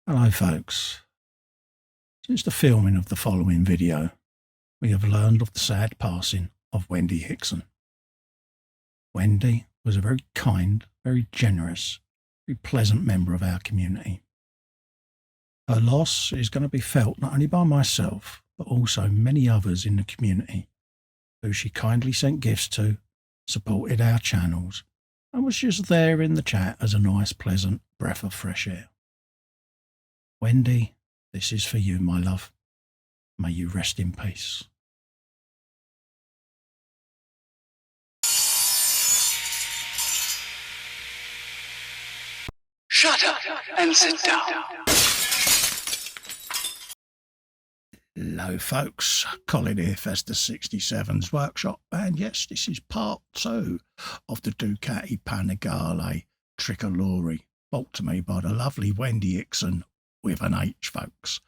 Hello folks. Since the filming of the following video, we have learned of the sad passing of Wendy Hickson. Wendy was a very kind, very generous, very pleasant member of our community. Her loss is going to be felt not only by myself, but also many others in the community who she kindly sent gifts to, supported our channels, and was just there in the chat as a nice, pleasant breath of fresh air. Wendy, this is for you, my love. May you rest in peace. Shut up and sit down. Hello folks, Colin here, Festa 67's workshop, and yes, this is part 2 of the Ducati Panigale Tricolore, brought to me by the lovely Wendy Hickson with an H, folks.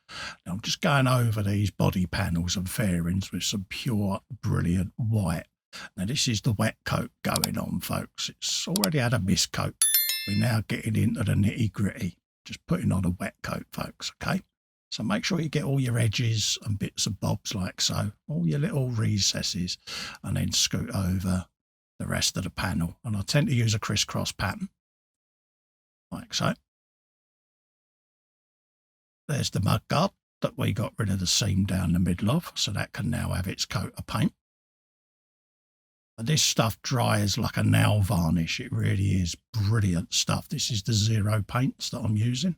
Now I'm just going over these body panels and fairings with some pure, brilliant white. Now this is the wet coat going on, folks. It's already had a mist coat. We're now getting into the nitty gritty, just putting on a wet coat, folks, okay? So make sure you get all your edges and bits and bobs like so, all your little recesses, and then scoot over the rest of the panel. And I tend to use a crisscross pattern, like so. There's the mudguard that we got rid of the seam down the middle of, so that can now have its coat of paint. And this stuff dries like a nail varnish. It really is brilliant stuff. This is the zero paints that I'm using.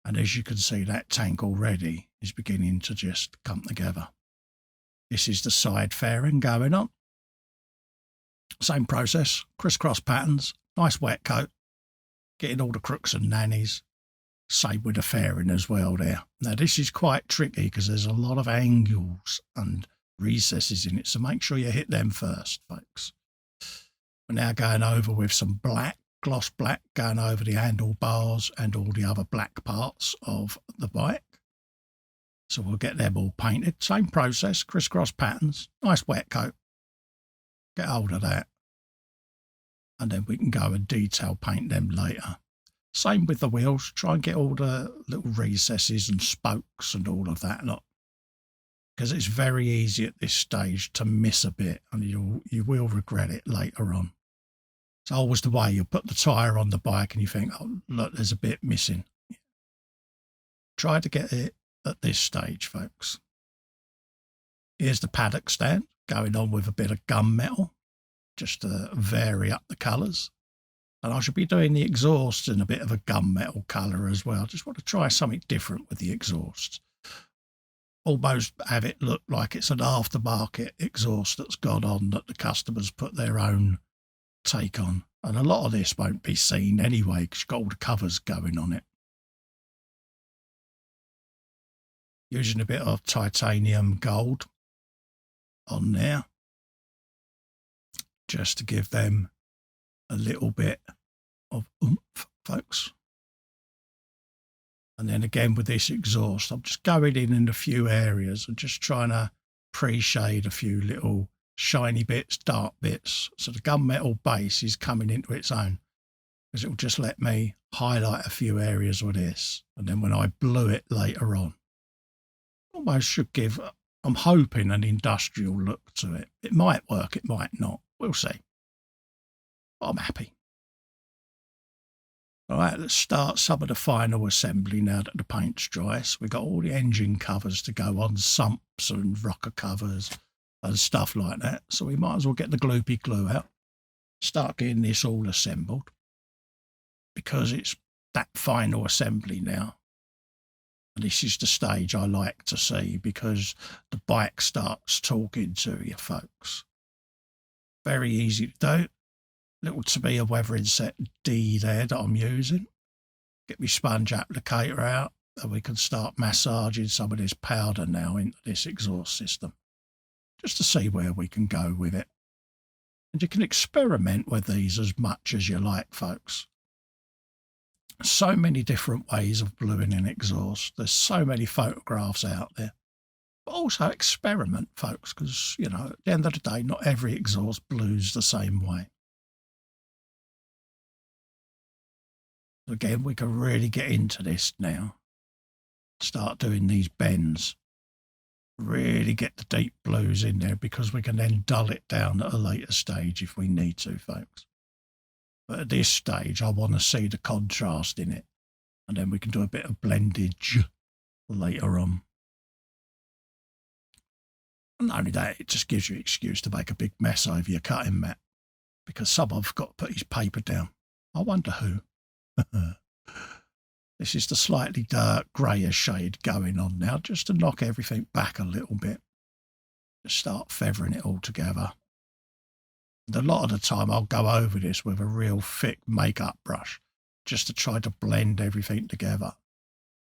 And as you can see, that tank already is beginning to just come together. This is the side fairing going on. Same process, crisscross patterns, nice wet coat, getting all the crooks and nannies. Same with the fairing as well there. Now this is quite tricky because there's a lot of angles and recesses in it, so make sure you hit them first, folks. We're now going over with some black, gloss black, going over the handlebars and all the other black parts of the bike. So we'll get them all painted. Same process, crisscross patterns, nice wet coat. Get hold of that. And then we can go and detail paint them later. Same with the wheels. Try and get all the little recesses and spokes and all of that lot. Because it's very easy at this stage to miss a bit, and you will regret it later on. It's always the way. You put the tyre on the bike and you think, oh, look, there's a bit missing. Try to get it at this stage, folks. Here's the paddock stand, going on with a bit of gunmetal, just to vary up the colours. And I should be doing the exhausts in a bit of a gunmetal colour as well. Just want to try something different with the exhausts. Almost have it look like it's an aftermarket exhaust that's gone on, that the customers put their own take on. And a lot of this won't be seen anyway because you've got all the covers going on it. Using a bit of titanium gold on there, just to give them a little bit of oomph, folks. And then again with this exhaust, I'm just going in a few areas and just trying to pre-shade a few little shiny bits, dark bits. So the gunmetal base is coming into its own, because it will just let me highlight a few areas with this. And then when I blue it later on, almost should give, I'm hoping, an industrial look to it. It might work, it might not. We'll see. But I'm happy. All right, let's start some of the final assembly now that the paint's dry. So we've got all the engine covers to go on, sumps and rocker covers and stuff like that. So we might as well get the gloopy glue out, start getting this all assembled, because it's that final assembly now. And this is the stage I like to see, because the bike starts talking to you, folks. Very easy to do. Little Tamiya weathering set D there that I'm using. Get my sponge applicator out, and we can start massaging some of this powder now into this exhaust system, just to see where we can go with it. And you can experiment with these as much as you like, folks. So many different ways of bluing an exhaust. There's so many photographs out there. But also experiment, folks, because, you know, at the end of the day, not every exhaust blues the same way. Again, we can really get into this now. Start doing these bends. Really get the deep blues in there, because we can then dull it down at a later stage if we need to, folks. But at this stage, I want to see the contrast in it, and then we can do a bit of blendage later on. And not only that, it just gives you an excuse to make a big mess over your cutting mat, because someone's got to put his paper down. I wonder who. This is the slightly dark greyer shade going on now, just to knock everything back a little bit. Just start feathering it all together. And a lot of the time I'll go over this with a real thick makeup brush, just to try to blend everything together.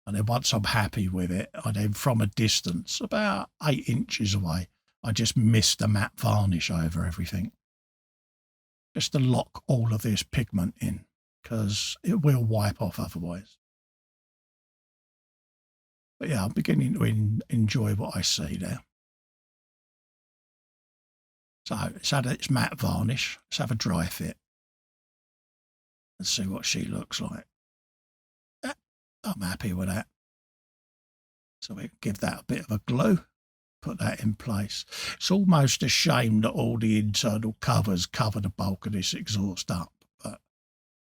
And then once I'm happy with it, I then, from a distance, about 8 inches away, I just mist the matte varnish over everything. Just to lock all of this pigment in, because it will wipe off otherwise. But yeah, I'm beginning to enjoy what I see there. So it's had its matte varnish. Let's have a dry fit. Let's see what she looks like. Yeah, I'm happy with that. So we can give that a bit of a glue. Put that in place. It's almost a shame that all the internal covers cover the bulk of this exhaust up, but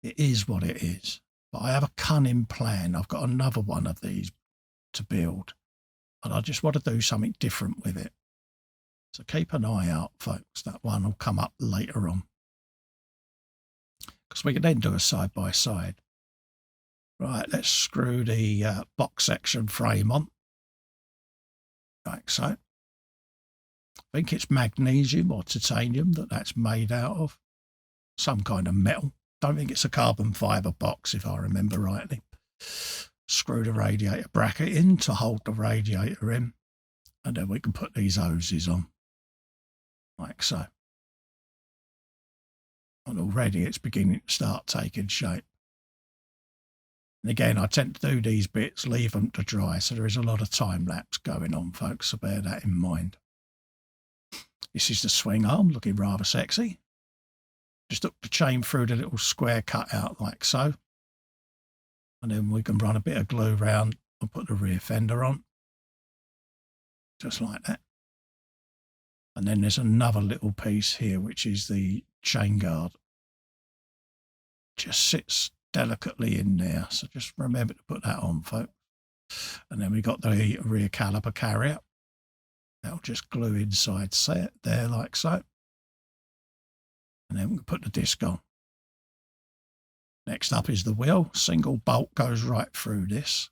it is what it is. But I have a cunning plan. I've got another one of these to build, and I just want to do something different with it. So keep an eye out, folks. That one will come up later on, because we can then do a side by side. Right, let's screw the box section frame on, like so. I think it's magnesium or titanium that's made out of, some kind of metal. Don't think it's a carbon fibre box, if I remember rightly. Screw the radiator bracket in to hold the radiator in, and then we can put these hoses on, like so. And already it's beginning to start taking shape. And again, I tend to do these bits, leave them to dry, so there is a lot of time lapse going on, folks, so bear that in mind. This is the swing arm, looking rather sexy. Just hook the chain through the little square cutout like so. And then we can run a bit of glue round and put the rear fender on. Just like that. And then there's another little piece here, which is the chain guard. Just sits delicately in there. So just remember to put that on, folks. And then we got the rear caliper carrier. That'll just glue inside set there like so. And then we can put the disc on. Next up is the wheel. Single bolt goes right through this.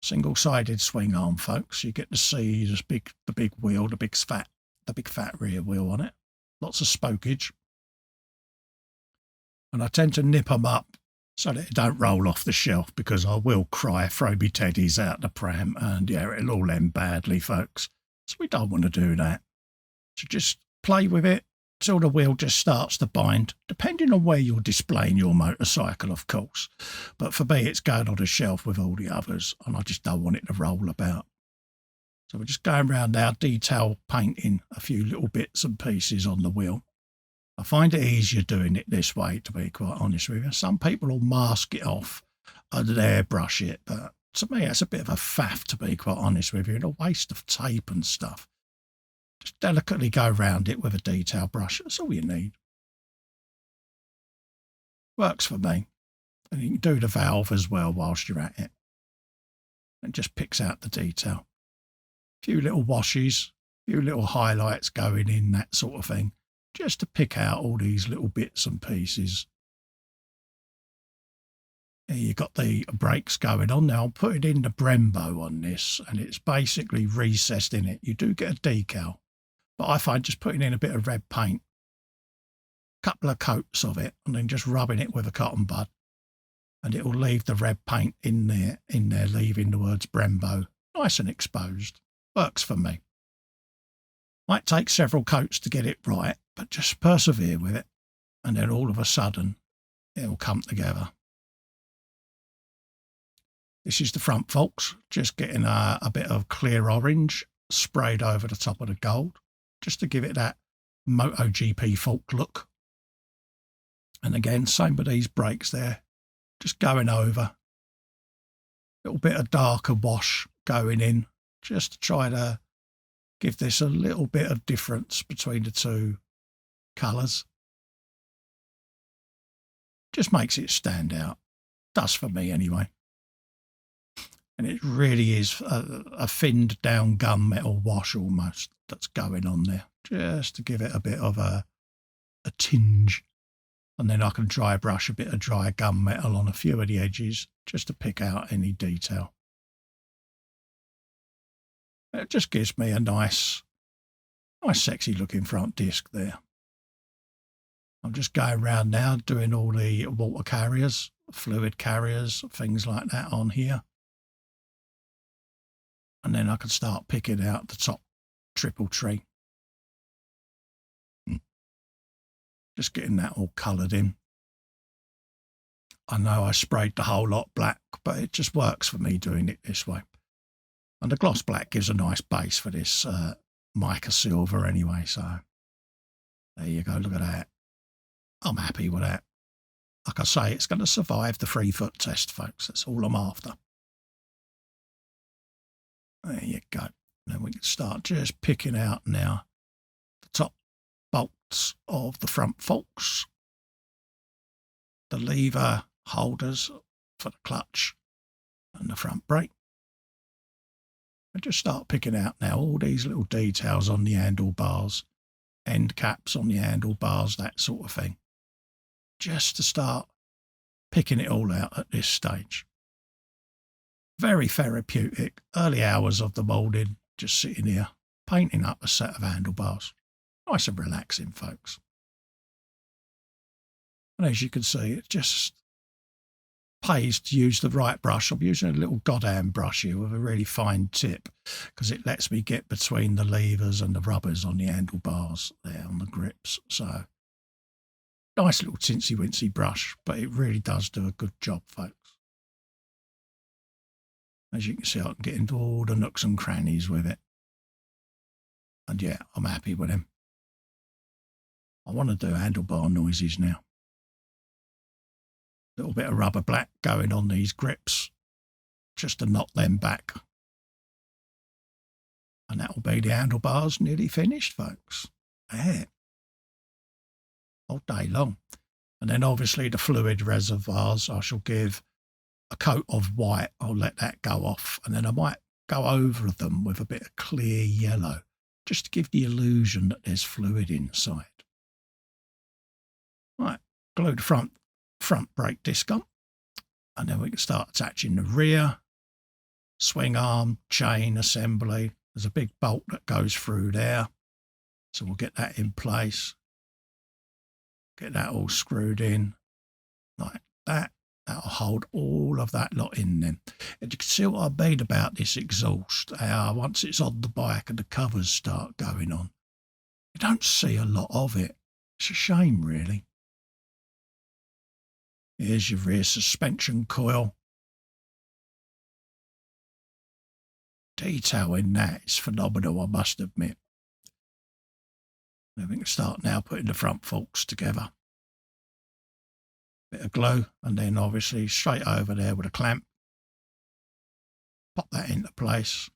Single-sided swing arm, folks. You get to see this the big wheel, the big fat rear wheel on it. Lots of spokage. And I tend to nip them up so that it don't roll off the shelf, because I will cry, throw me teddies out the pram, and yeah, it'll all end badly, folks. So we don't want to do that. So just play with it till the wheel just starts to bind, depending on where you're displaying your motorcycle, of course. But for me, it's going on a shelf with all the others, and I just don't want it to roll about. So we're just going around now, detail painting a few little bits and pieces on the wheel. I find it easier doing it this way, to be quite honest with you. Some people will mask it off and airbrush it, but to me, that's a bit of a faff, to be quite honest with you, and a waste of tape and stuff. Just delicately go around it with a detail brush. That's all you need. Works for me. And you can do the valve as well whilst you're at it. It just picks out the detail. A few little washes, a few little highlights going in, that sort of thing, just to pick out all these little bits and pieces. Here you've got the brakes going on. Now I'm putting in the Brembo on this, and it's basically recessed in it. You do get a decal, but I find just putting in a bit of red paint, a couple of coats of it, and then just rubbing it with a cotton bud, and it will leave the red paint in there, leaving the words Brembo nice and exposed. Works for me. Might take several coats to get it right, but just persevere with it, and then all of a sudden it'll come together. This is the front, folks. Just getting a bit of clear orange sprayed over the top of the gold, just to give it that MotoGP Falk look. And again, same with these brakes there. just going over. A little bit of darker wash going in, just to try to give this a little bit of difference between the two colours. Just makes it stand out. Does for me anyway. And it really is a thinned down gunmetal wash almost that's going on there, just to give it a bit of a tinge. And then I can dry brush a bit of dry gunmetal on a few of the edges just to pick out any detail. It just gives me a nice sexy looking front disc there. I'm just going around now doing all the water carriers, fluid carriers, things like that on here. And then I can start picking out the top triple tree. Just getting that all coloured in. I know I sprayed the whole lot black, but it just works for me doing it this way. And the gloss black gives a nice base for this mica silver anyway, so there you go, look at that. I'm happy with that. Like I say, it's going to survive the 3-foot test, folks. That's all I'm after. There you go. Then we can start just picking out now the top bolts of the front forks, the lever holders for the clutch and the front brake. And just start picking out now all these little details on the handlebars, end caps on the handlebars, that sort of thing. Just to start picking it all out at this stage. Very therapeutic. Early hours of the moulding, just sitting here, painting up a set of handlebars. Nice and relaxing, folks. And as you can see, it just pays to use the right brush. I'm using a little goddamn brush here with a really fine tip because it lets me get between the levers and the rubbers on the handlebars there on the grips. So, nice little tinsy-wincy brush, but it really does do a good job, folks. As you can see, I can get into all the nooks and crannies with it. And yeah, I'm happy with him. I want to do handlebar noises now. A little bit of rubber black going on these grips, just to knock them back. And that will be the handlebars nearly finished, folks. Yeah. All day long. And then obviously the fluid reservoirs, I shall give a coat of white. I'll let that go off, and then I might go over them with a bit of clear yellow, just to give the illusion that there's fluid inside. Right, glue the front brake disc on, and then we can start attaching the rear, swing arm, chain assembly. There's a big bolt that goes through there, so we'll get that in place. Get that all screwed in like that. That'll hold all of that lot in then. And you can see what I mean about this exhaust. Once it's on the bike and the covers start going on, you don't see a lot of it. It's a shame, really. Here's your rear suspension coil. Detail in that is phenomenal, I must admit. Then we can start now putting the front forks together. Bit of glue, and then obviously straight over there with a clamp. Pop that into place,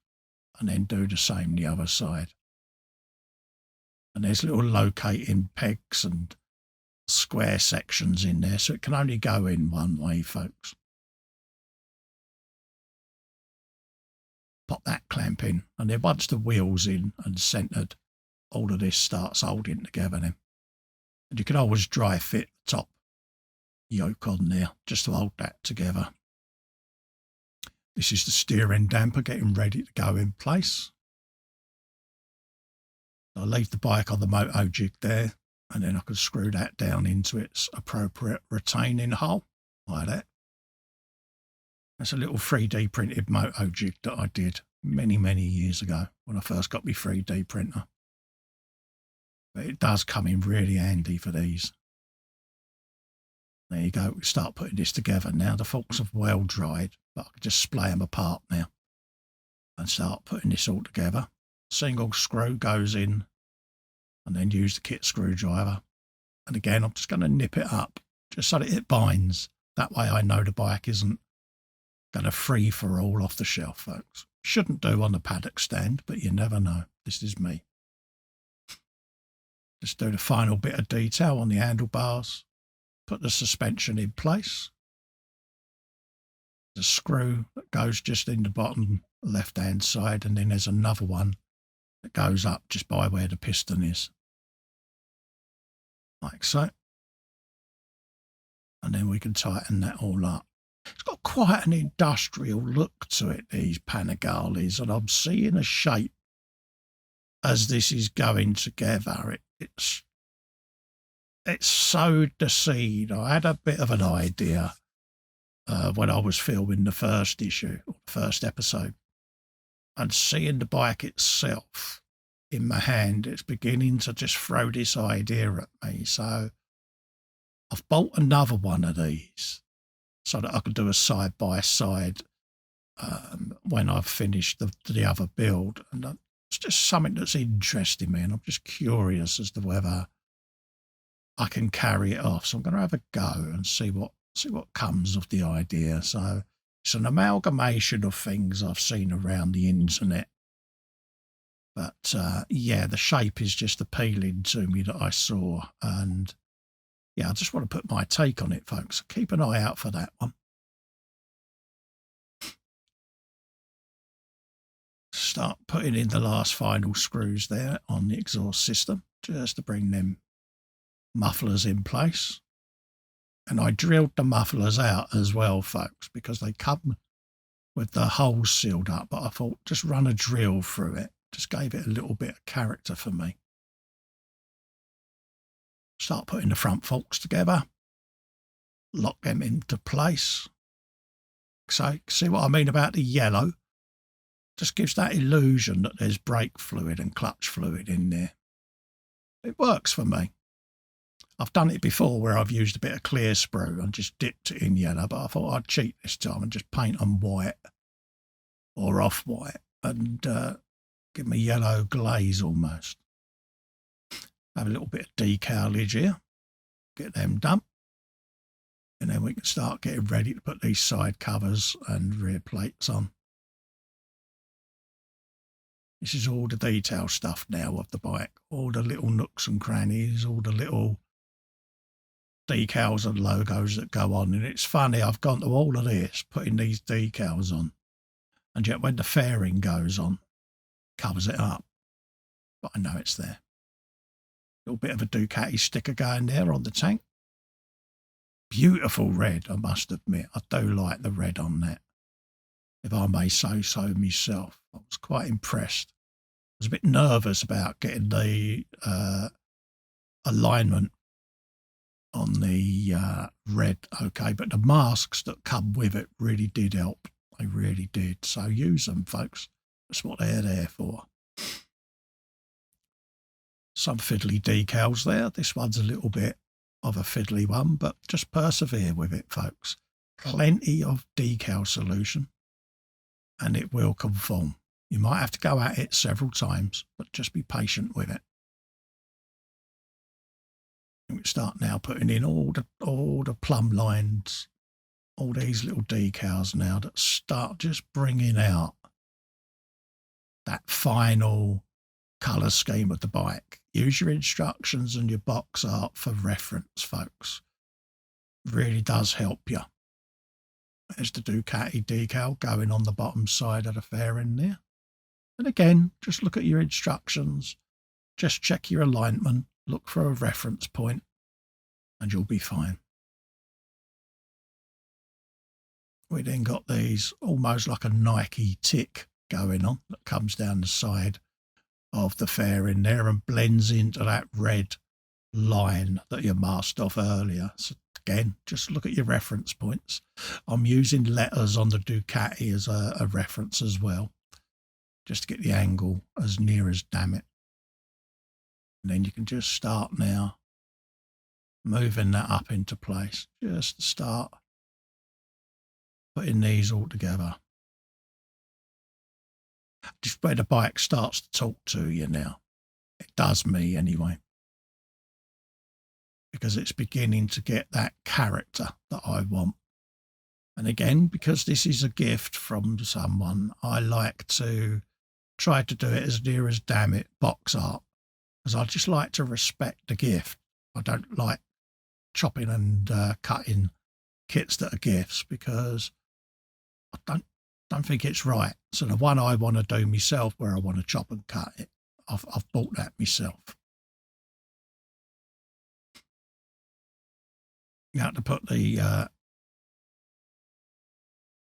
and then do the same the other side. And there's little locating pegs and square sections in there, so it can only go in one way, folks. Pop that clamp in, and then once the wheel's in and centred, all of this starts holding together then. And you can always dry fit the top yoke on there just to hold that together. This is the steering damper getting ready to go in place. I'll leave the bike on the moto jig there, and then I can screw that down into its appropriate retaining hole like that. That's a little 3D printed moto jig that I did many years ago when I first got my 3D printer. But it does come in really handy for these. There you go, we start putting this together. Now the forks have well dried, but I can just splay them apart now and start putting this all together. Single screw goes in, and then use the kit screwdriver. And again, I'm just going to nip it up just so that it binds. That way I know the bike isn't going to free for all off the shelf, folks. Shouldn't do on the paddock stand, but you never know. This is me. Just do the final bit of detail on the handlebars. Put the suspension in place. The screw that goes just in the bottom left-hand side, and then there's another one that goes up just by where the piston is. Like so. And then we can tighten that all up. It's got quite an industrial look to it, these Panigales, and I'm seeing a shape as this is going together. It's sowed the seed. I had a bit of an idea when I was filming the first issue, or the first episode, and seeing the bike itself in my hand, it's beginning to just throw this idea at me. So I've bought another one of these so that I can do a side-by-side when I've finished the other build. And it's just something that's interesting me, and I'm just curious as to whether I can carry it off. So I'm going to have a go and see what comes of the idea. So it's an amalgamation of things I've seen around the internet. But yeah, the shape is just appealing to me that I saw. And yeah, I just want to put my take on it, folks. Keep an eye out for that one. Start putting in the last final screws there on the exhaust system, just to bring them mufflers in place. And I drilled the mufflers out as well, folks, because they come with the holes sealed up. But I thought just run a drill through it. Just gave it a little bit of character for me. Start putting the front forks together. Lock them into place. So, see what I mean about the yellow? Just gives that illusion that there's brake fluid and clutch fluid in there. It works for me. I've done it before where I've used a bit of clear sprue and just dipped it in yellow, but I thought I'd cheat this time and just paint them white or off-white and give me yellow glaze almost. Have a little bit of decalage here. Get them done. And then we can start getting ready to put these side covers and rear plates on. This is all the detail stuff now of the bike. All the little nooks and crannies, all the little decals and logos that go on. And it's funny, I've gone to all of this, putting these decals on. And yet when the fairing goes on, covers it up. But I know it's there. A little bit of a Ducati sticker going there on the tank. Beautiful red, I must admit. I do like the red on that, if I may say so myself. I was quite impressed. I was a bit nervous about getting the alignment on the red, okay, but the masks that come with it really did help. They really did. So use them, folks. That's what they're there for. Some fiddly decals there. This one's a little bit of a fiddly one, but just persevere with it, folks. Plenty of decal solution, and it will conform. You might have to go at it several times, but just be patient with it. And we start now putting in all the plumb lines, all these little decals now that start just bringing out that final colour scheme of the bike. Use your instructions and your box art for reference, folks. Really does help you. There's the Ducati decal going on the bottom side of the fairing there. And again, just look at your instructions. Just check your alignment. Look for a reference point and you'll be fine. We then got these almost like a Nike tick going on that comes down the side of the fairing there and blends into that red line that you masked off earlier. So again, just look at your reference points. I'm using letters on the Ducati as a reference as well, just to get the angle as near as damn it. And then you can just start now moving that up into place. Just start putting these all together. Just where the bike starts to talk to you now. It does me anyway. Because it's beginning to get that character that I want. And again, because this is a gift from someone, I like to try to do it as near as damn it box art, because I just like to respect the gift. I don't like chopping and cutting kits that are gifts, because I don't think it's right. So the one I want to do myself, where I want to chop and cut it, I've bought that myself. You have to put the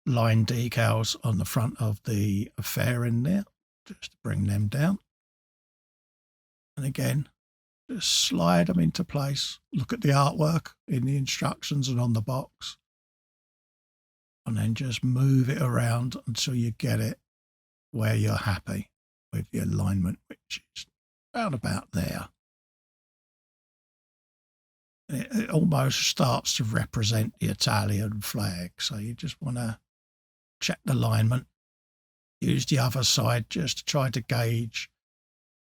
line decals on the front of the affair in there, just to bring them down. And again, just slide them into place. Look at the artwork in the instructions and on the box. And then just move it around until you get it where you're happy with the alignment, which is around about there. It almost starts to represent the Italian flag. So you just want to check the alignment. Use the other side just to try to gauge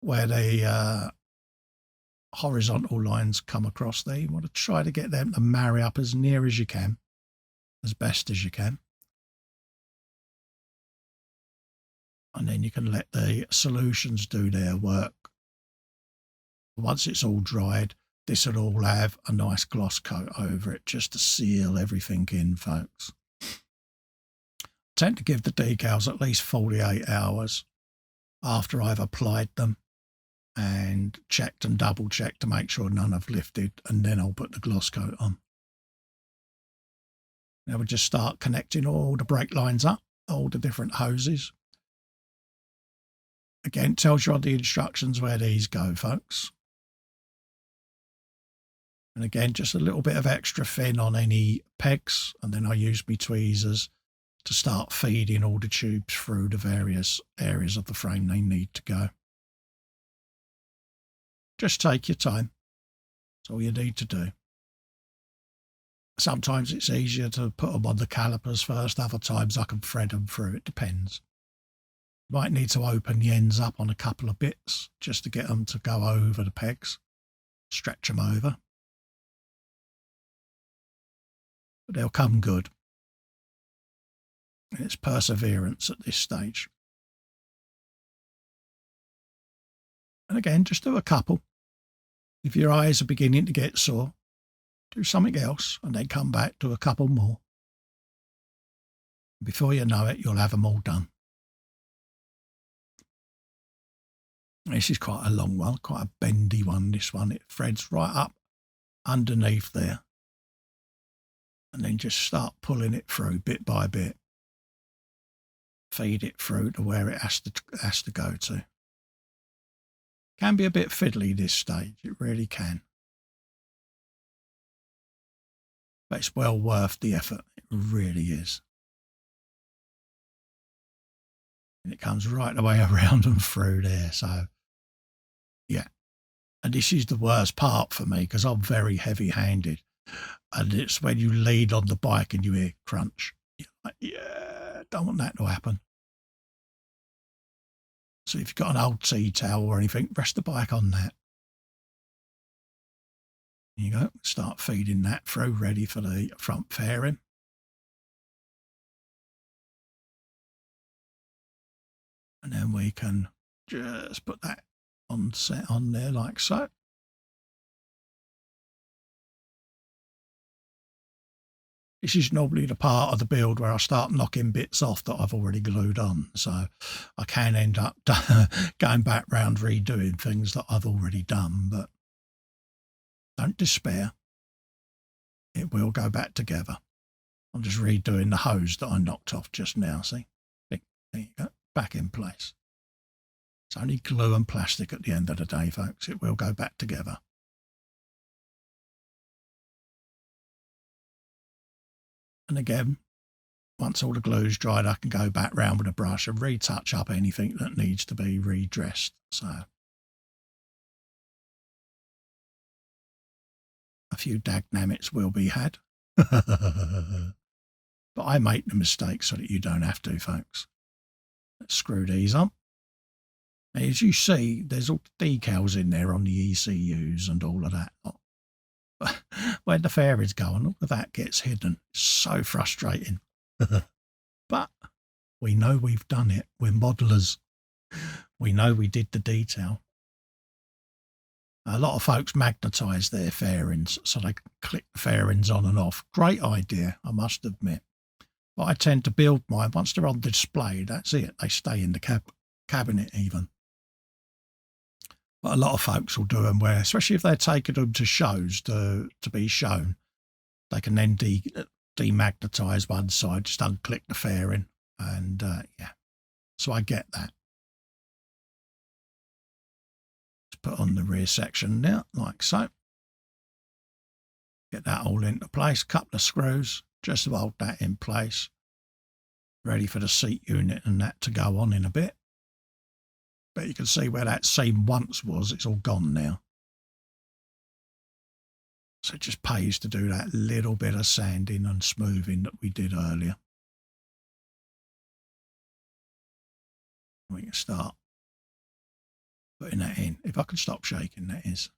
where the horizontal lines come across there. You want to try to get them to marry up as near as you can, as best as you can. And then you can let the solutions do their work. Once it's all dried, this will all have a nice gloss coat over it just to seal everything in, folks. I tend to give the decals at least 48 hours after I've applied them and checked and double checked to make sure none have lifted, and then I'll put the gloss coat on. Now we'll just start connecting all the brake lines up, all the different hoses. Again, tells you on the instructions where these go, folks. And again, just a little bit of extra fin on any pegs, and then I use my tweezers to start feeding all the tubes through the various areas of the frame they need to go. Just take your time. That's all you need to do. Sometimes it's easier to put them on the calipers first, other times I can thread them through, it depends. Might need to open the ends up on a couple of bits just to get them to go over the pegs, stretch them over. But they'll come good. And it's perseverance at this stage. And again, just do a couple. If your eyes are beginning to get sore, do something else and then come back, do a couple more. Before you know it, you'll have them all done. This is quite a long one, quite a bendy one, this one. It threads right up underneath there. And then just start pulling it through bit by bit. Feed it through to where it has to go to. Can be a bit fiddly this stage, it really can. But it's well worth the effort, it really is. And it comes right the way around and through there, so yeah. And this is the worst part for me because I'm very heavy-handed, and it's when you lean on the bike and you hear crunch. You're like, yeah, don't want that to happen. So if you've got an old tea towel or anything, rest the bike on that. There you go, start feeding that through, ready for the front fairing. And then we can just put that on set on there like so. This is normally the part of the build where I start knocking bits off that I've already glued on. So I can end up going back round redoing things that I've already done, but don't despair. It will go back together. I'm just redoing the hose that I knocked off just now, see? There you go, back in place. It's only glue and plastic at the end of the day, folks. It will go back together. And again, once all the glue's dried, I can go back round with a brush and retouch up anything that needs to be redressed. So a few dagnammits will be had. But I make the mistake so that you don't have to, folks. Let's screw these on. As you see, there's all the decals in there on the ECUs and all of that. when the fairies go and all of that gets hidden. It's so frustrating. But we know we've done it. We're modelers. We know we did the detail. A lot of folks magnetise their fairings so they can click the fairings on and off. Great idea, I must admit. But I tend to build mine. Once they're on display, that's it. They stay in the cabinet even. But a lot of folks will do them where, especially if they're taking them to shows to be shown, they can then demagnetise one side, just unclick the fairing. And yeah, so I get that. Let's put on the rear section now, like so. Get that all into place. Couple of screws, just to hold that in place. Ready for the seat unit and that to go on in a bit. But you can see where that seam once was, it's all gone now. So it just pays to do that little bit of sanding and smoothing that we did earlier. We can start putting that in. If I can stop shaking, that is.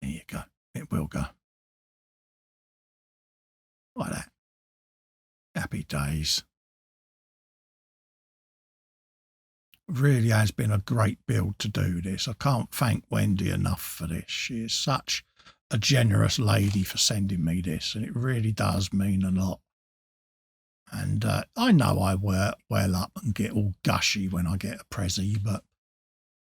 There you go. It will go. Like that. Happy days. Really has been a great build to do this. I can't thank Wendy enough for this. She is such a generous lady for sending me this, and it really does mean a lot. And I know I well up and get all gushy when I get a Prezi, but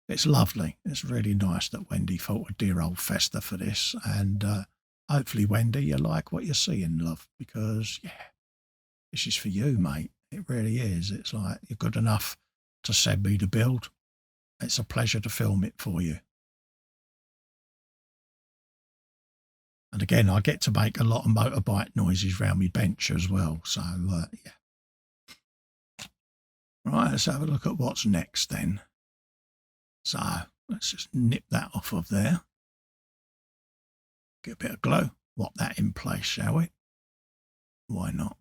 it's lovely. It's really nice that Wendy thought of dear old Festa for this. And hopefully, Wendy, you like what you're seeing, love, because, yeah, this is for you, mate. It really is. It's like you're good enough to send me the build. It's a pleasure to film it for you. And again, I get to make a lot of motorbike noises round my bench as well. So, yeah. Right, let's have a look at what's next then. So, let's just nip that off of there. Get a bit of glow. Whop that in place, shall we? Why not?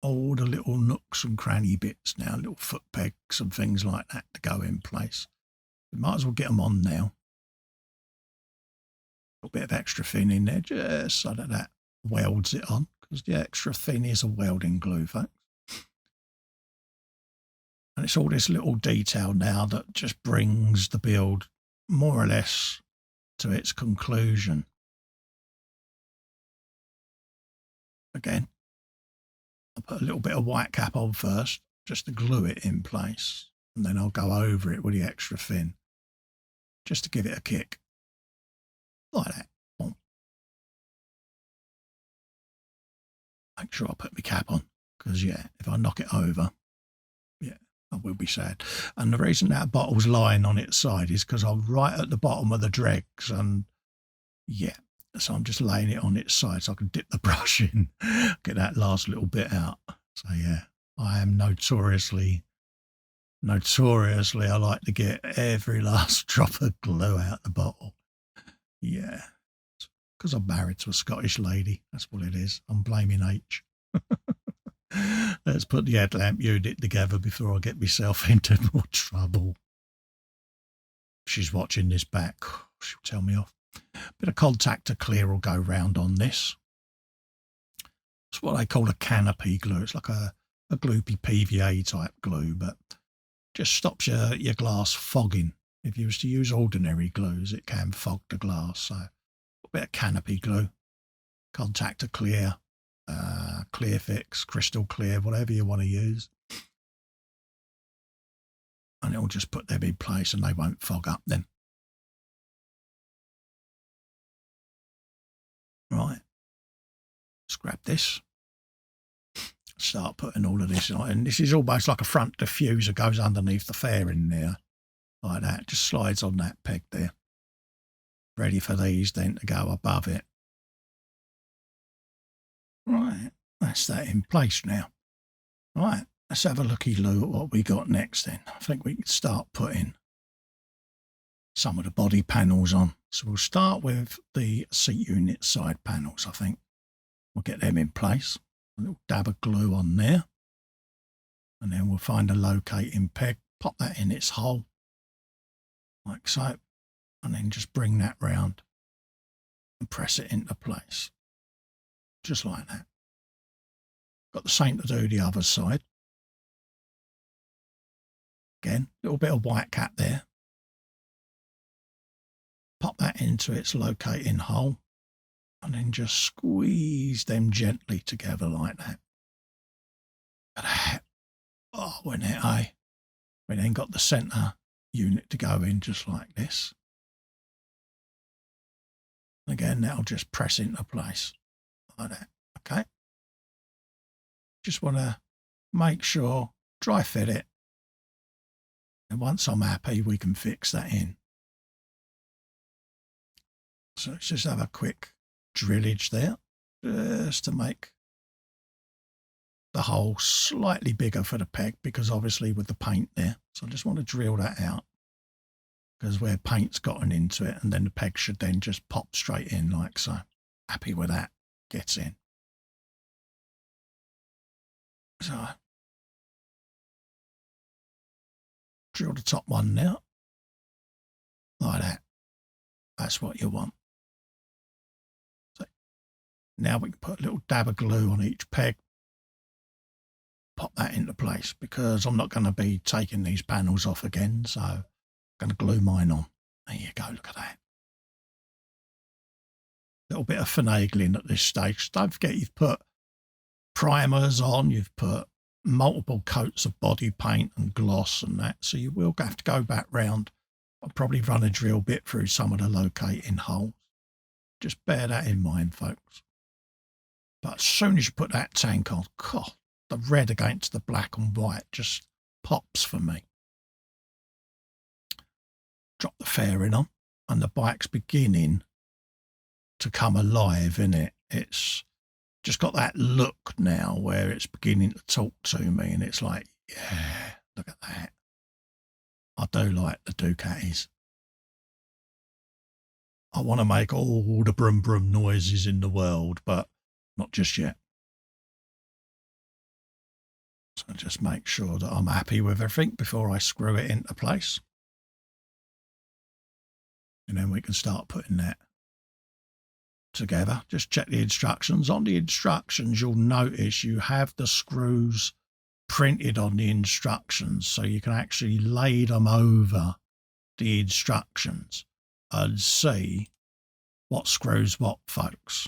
All the little nooks and cranny bits now, little foot pegs and things like that to go in place. We might as well get them on now. A little bit of extra thin in there, just so that welds it on, because the extra thin is a welding glue, folks. And it's all this little detail now that just brings the build more or less to its conclusion. Again, I'll put a little bit of white cap on first, just to glue it in place, and then I'll go over it with the extra thin, just to give it a kick, like that. Boom. Make sure I put my cap on, because, yeah, if I knock it over, yeah, I will be sad. And the reason that bottle's lying on its side is because I'm right at the bottom of the dregs, and, yeah, so I'm just laying it on its side so I can dip the brush in, get that last little bit out. So, yeah, I am notoriously, I like to get every last drop of glue out the bottle. Yeah, because I'm married to a Scottish lady. That's what it is. I'm blaming H. Let's put the headlamp unit together before I get myself into more trouble. She's watching this back. She'll tell me off. Bit of contactor clear will go round on this. It's what they call a canopy glue. It's like a gloopy PVA type glue, but just stops your glass fogging. If you was to use ordinary glues, it can fog the glass. So a bit of canopy glue, contactor clear, clear fix, crystal clear, whatever you want to use. And it'll just put them in place and they won't fog up then. Right, let's grab this, start putting all of this on, and this is almost like a front diffuser, goes underneath the fairing there, like that, just slides on that peg there, ready for these then to go above it. Right, that's that in place now. Right, let's have a looky-loo at what we got next then. I think we can start putting some of the body panels on. So we'll start with the seat unit side panels, I think. We'll get them in place. A little dab of glue on there. And then we'll find a locating peg, pop that in its hole, like so. and then just bring that round and press it into place, just like that. Got the same to do the other side. Again, a little bit of white cap there. Pop that into its locating hole, and then just squeeze them gently together like that. Oh, when it, we then got the centre unit to go in just like this. Again, that'll just press into place like that. Okay. Just want to make sure, dry fit it. And once I'm happy, we can fix that in. So let's just have a quick drillage there, just to make the hole slightly bigger for the peg, because obviously with the paint there. So I just want to drill that out, because where paint's gotten into it, and then the peg should then just pop straight in like so. Happy with that, gets in. So drill the top one now, like that. That's what you want. So now we can put a little dab of glue on each peg, pop that into place, because I'm not going to be taking these panels off again, so I'm going to glue mine on. There you go, look at that. A little bit of finagling at this stage. Don't forget you've put primers on, you've put multiple coats of body paint and gloss and that, so you will have to go back round. I'll probably run a drill bit through some of the locating holes. Just bear that in mind, folks. But as soon as you put that tank on, God, the red against the black and white just pops for me. Drop the fairing on, and the bike's beginning to come alive, innit? It's just got that look now where it's beginning to talk to me, and it's like, yeah, look at that. I do like the Ducatis. I want to make all the brum brum noises in the world, but not just yet. So just make sure that I'm happy with everything before I screw it into place. And then we can start putting that together. Just check the instructions. On the instructions, you'll notice you have the screws printed on the instructions, so you can actually lay them over the instructions and see what screws what, folks.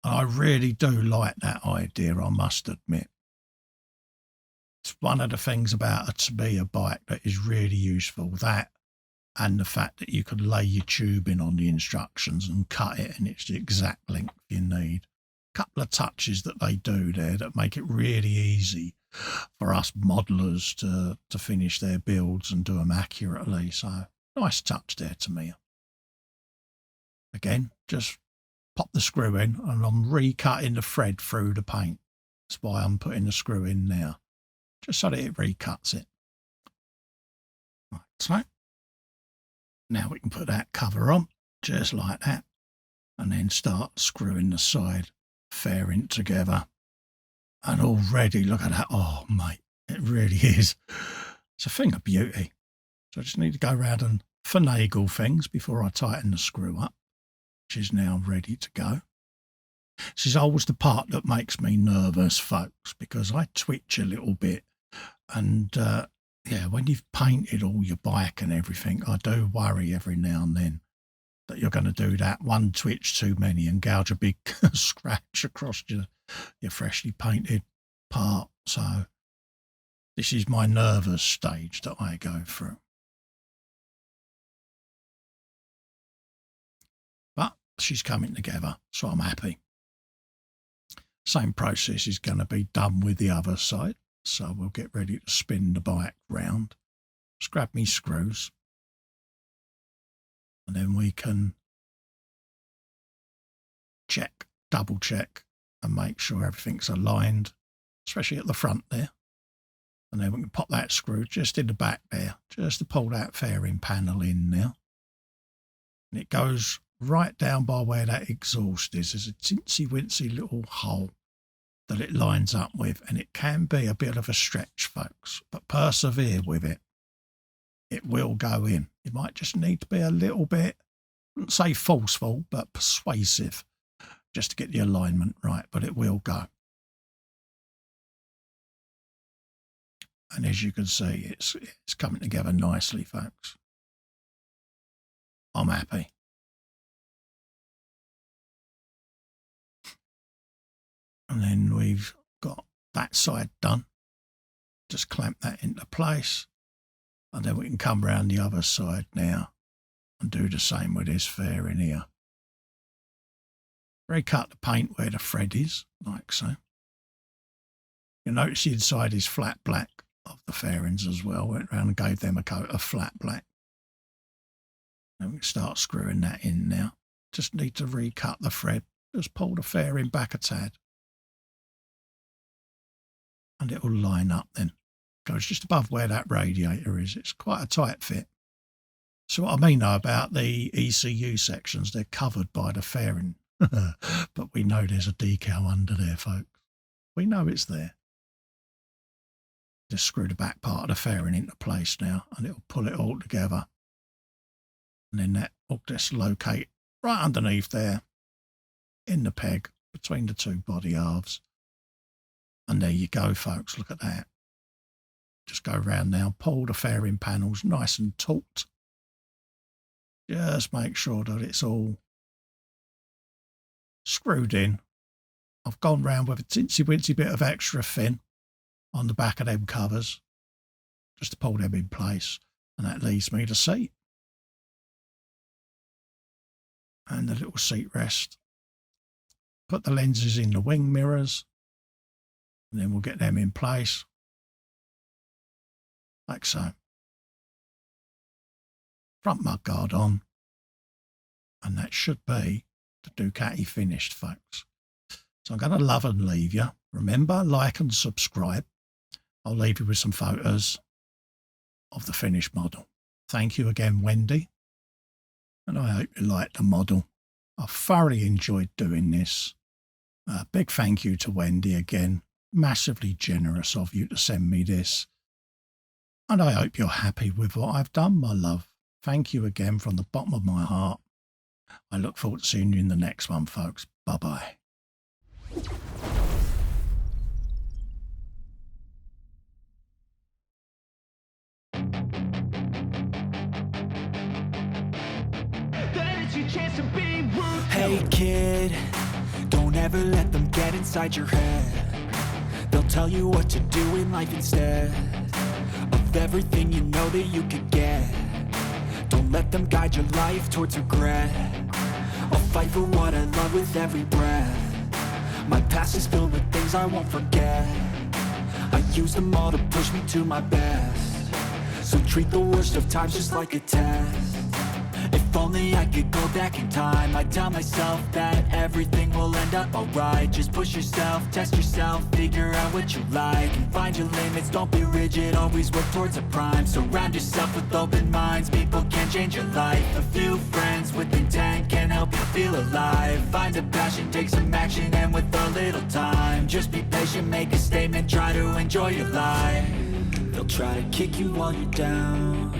And I really do like that idea, I must admit. It's one of the things about a Tamiya bike that is really useful, that and the fact that you could lay your tubing on the instructions and cut it and it's the exact length you need. A couple of touches that they do there that make it really easy for us modelers to finish their builds and do them accurately. So nice touch there to me. Again, just pop the screw in, and I'm recutting the thread through the paint. That's why I'm putting the screw in now, just so that it recuts it. Right, so now we can put that cover on, just like that, and then start screwing the side fairing together. And already, look at that. Oh, mate, it really is. It's a thing of beauty. So I just need to go around and finagle things before I tighten the screw up, which is now ready to go. This is always the part that makes me nervous, folks, because I twitch a little bit. And, yeah, when you've painted all your bike and everything, I do worry every now and then that you're going to do that one twitch too many and gouge a big scratch across your freshly painted part. So this is my nervous stage that I go through. But she's coming together, so I'm happy. Same process is going to be done with the other side. So we'll get ready to spin the bike round. Just grab me screws. And then we can check, double check, and make sure everything's aligned, especially at the front there. And then we can pop that screw just in the back there, just to pull that fairing panel in now. And it goes right down by where that exhaust is. There's a teensy-wincy little hole that it lines up with, and it can be a bit of a stretch, folks, but persevere with it. It will go in. You might just need to be a little bit, I wouldn't say forceful, but persuasive, just to get the alignment right, but it will go. And as you can see, it's coming together nicely, folks. I'm happy. And then we've got that side done. Just clamp that into place. And then we can come around the other side now and do the same with this fairing here. Recut the paint where the thread is, like so. You'll notice the inside is flat black of the fairings as well. Went around and gave them a coat of flat black. And we can start screwing that in now. Just need to recut the thread. Just pull the fairing back a tad. And it will line up then. Goes just above where that radiator is. It's quite a tight fit. So what I mean though about the ECU sections, they're covered by the fairing. But we know there's a decal under there, folks. We know it's there. Just screw the back part of the fairing into place now and it'll pull it all together. And then that will just locate right underneath there in the peg between the two body halves. And there you go, folks. Look at that. Just go around now, pull the fairing panels nice and taut. Just make sure that it's all screwed in. I've gone round with a tinsy-wincy bit of extra thin on the back of them covers just to pull them in place. And that leaves me the seat. And the little seat rest. Put the lenses in the wing mirrors. And then we'll get them in place. Like so. Front mudguard on. And that should be the Ducati finished, folks. So I'm going to love and leave you. Remember, like and subscribe. I'll leave you with some photos of the finished model. Thank you again, Wendy. And I hope you liked the model. I thoroughly enjoyed doing this. A big thank you to Wendy again. Massively generous of you to send me this. And I hope you're happy with what I've done, my love. Thank you again from the bottom of my heart. I look forward to seeing you in the next one, folks. Bye-bye. Hey kid, don't ever let them get inside your head. They'll tell you what to do in life instead of everything you know that you could get. Don't let them guide your life towards regret. I'll fight for what I love with every breath. My past is filled with things I won't forget. I use them all to push me to my best. So treat the worst of times just like a test. If only I could go back in time, I'd tell myself that everything will end up alright. Just push yourself, test yourself, figure out what you like, and find your limits, don't be rigid, always work towards a prime. Surround yourself with open minds, people can change your life. A few friends with intent can help you feel alive. Find a passion, take some action, and with a little time, just be patient, make a statement, try to enjoy your life. They'll try to kick you while you're down,